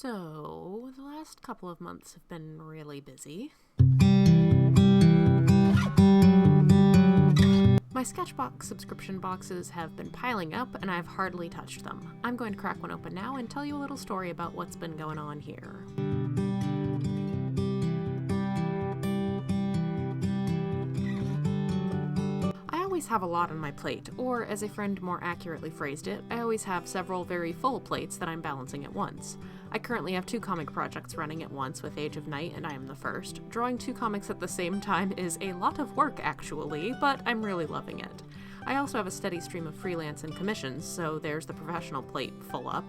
So, the last couple of months have been really busy. My Sketchbox subscription boxes have been piling up, and I've hardly touched them. I'm going to crack one open now and tell you a little story about what's been going on here. I always have a lot on my plate, or as a friend more accurately phrased it, I always have several very full plates that I'm balancing at once. I currently have 2 comic projects running at once with Age of Night, and I am the first. Drawing 2 comics at the same time is a lot of work, actually, but I'm really loving it. I also have a steady stream of freelance and commissions, so there's the professional plate full up.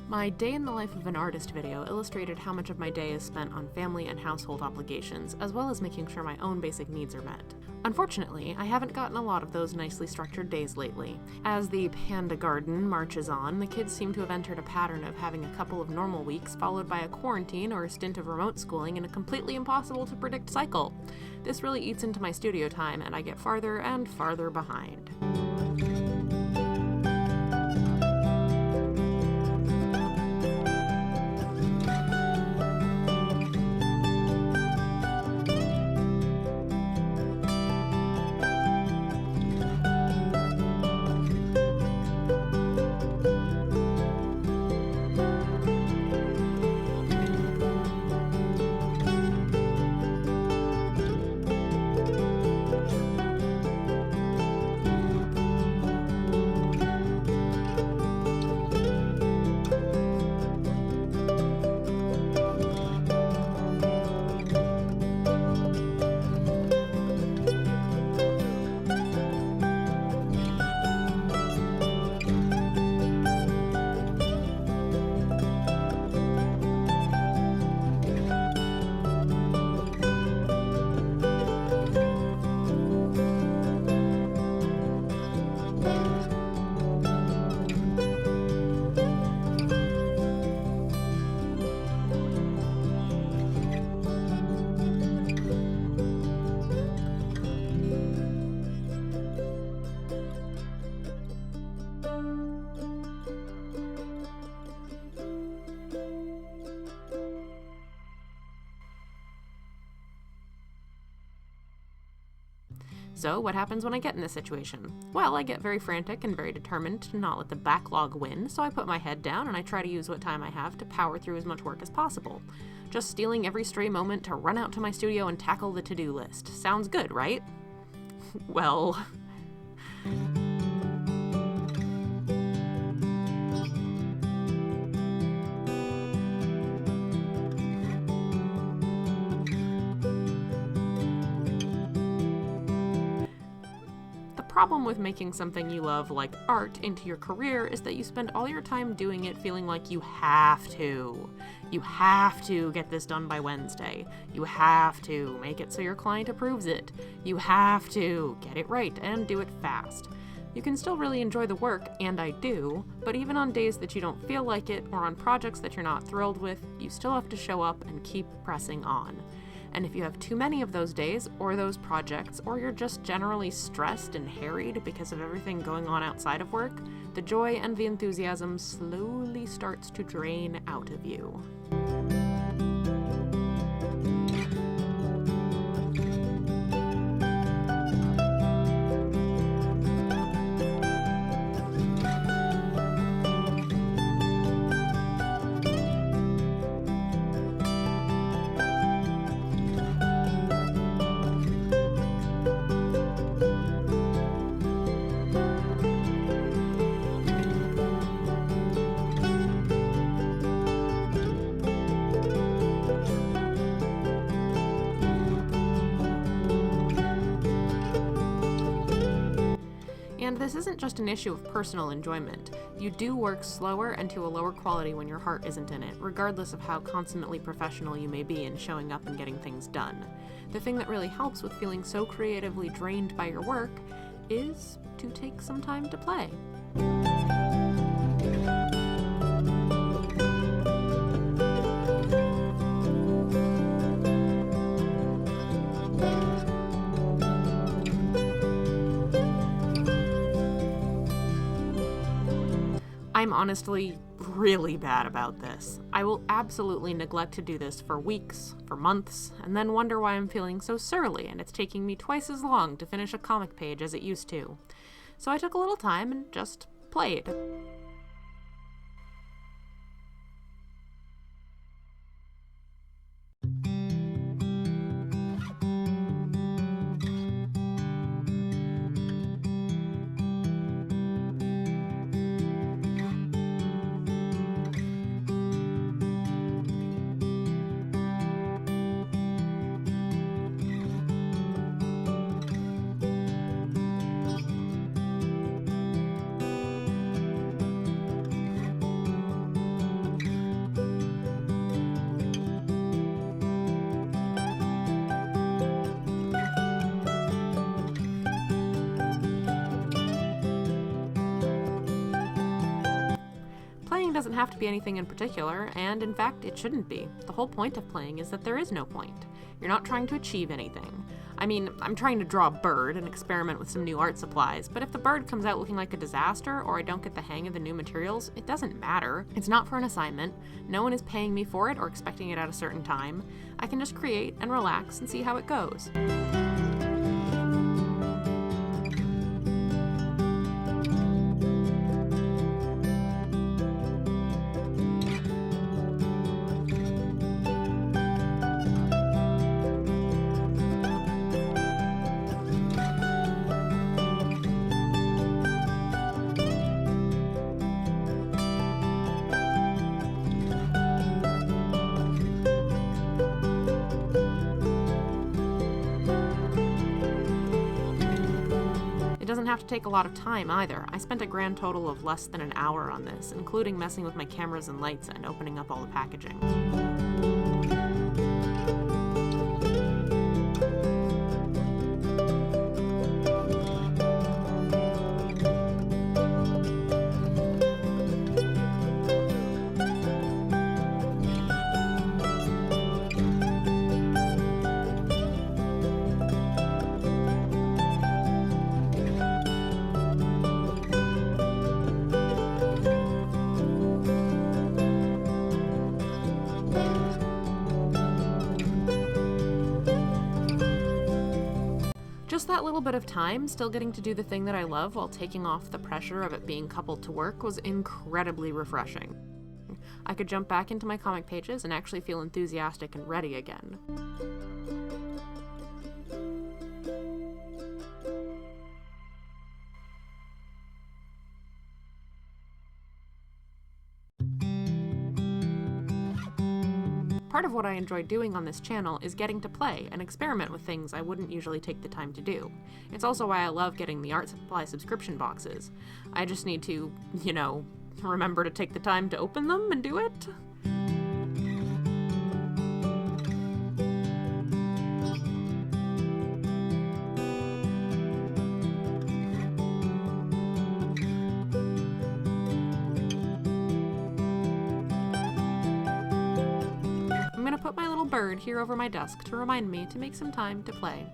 My Day in the Life of an Artist video illustrated how much of my day is spent on family and household obligations, as well as making sure my own basic needs are met. Unfortunately, I haven't gotten a lot of those nicely structured days lately. As the panda garden marches on, the kids seem to have entered a pattern of having a couple of normal weeks followed by a quarantine or a stint of remote schooling in a completely impossible to predict cycle. This really eats into my studio time, and I get farther and farther behind. So, what happens when I get in this situation? Well, I get very frantic and very determined to not let the backlog win, so I put my head down and I try to use what time I have to power through as much work as possible. Just stealing every stray moment to run out to my studio and tackle the to-do list. Sounds good, right? Well... The problem with making something you love, like art, into your career is that you spend all your time doing it feeling like you have to. You have to get this done by Wednesday. You have to make it so your client approves it. You have to get it right and do it fast. You can still really enjoy the work, and I do, but even on days that you don't feel like it or on projects that you're not thrilled with, you still have to show up and keep pressing on. And if you have too many of those days, or those projects, or you're just generally stressed and harried because of everything going on outside of work, the joy and the enthusiasm slowly starts to drain out of you. And this isn't just an issue of personal enjoyment. You do work slower and to a lower quality when your heart isn't in it, regardless of how consummately professional you may be in showing up and getting things done. The thing that really helps with feeling so creatively drained by your work is to take some time to play. I'm honestly really bad about this. I will absolutely neglect to do this for weeks, for months, and then wonder why I'm feeling so surly and it's taking me twice as long to finish a comic page as it used to. So I took a little time and just played. Playing doesn't have to be anything in particular, and in fact, it shouldn't be. The whole point of playing is that there is no point. You're not trying to achieve anything. I mean, I'm trying to draw a bird and experiment with some new art supplies, but if the bird comes out looking like a disaster or I don't get the hang of the new materials, it doesn't matter. It's not for an assignment. No one is paying me for it or expecting it at a certain time. I can just create and relax and see how it goes. It doesn't have to take a lot of time either. I spent a grand total of less than an hour on this, including messing with my cameras and lights and opening up all the packaging. Just that little bit of time, still getting to do the thing that I love while taking off the pressure of it being coupled to work, was incredibly refreshing. I could jump back into my comic pages and actually feel enthusiastic and ready again. Part of what I enjoy doing on this channel is getting to play and experiment with things I wouldn't usually take the time to do. It's also why I love getting the art supply subscription boxes. I just need to, remember to take the time to open them and do it. I'm gonna put my little bird here over my desk to remind me to make some time to play.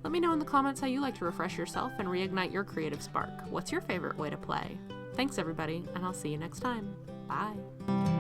Let me know in the comments how you like to refresh yourself and reignite your creative spark. What's your favorite way to play? Thanks everybody, and I'll see you next time. Bye.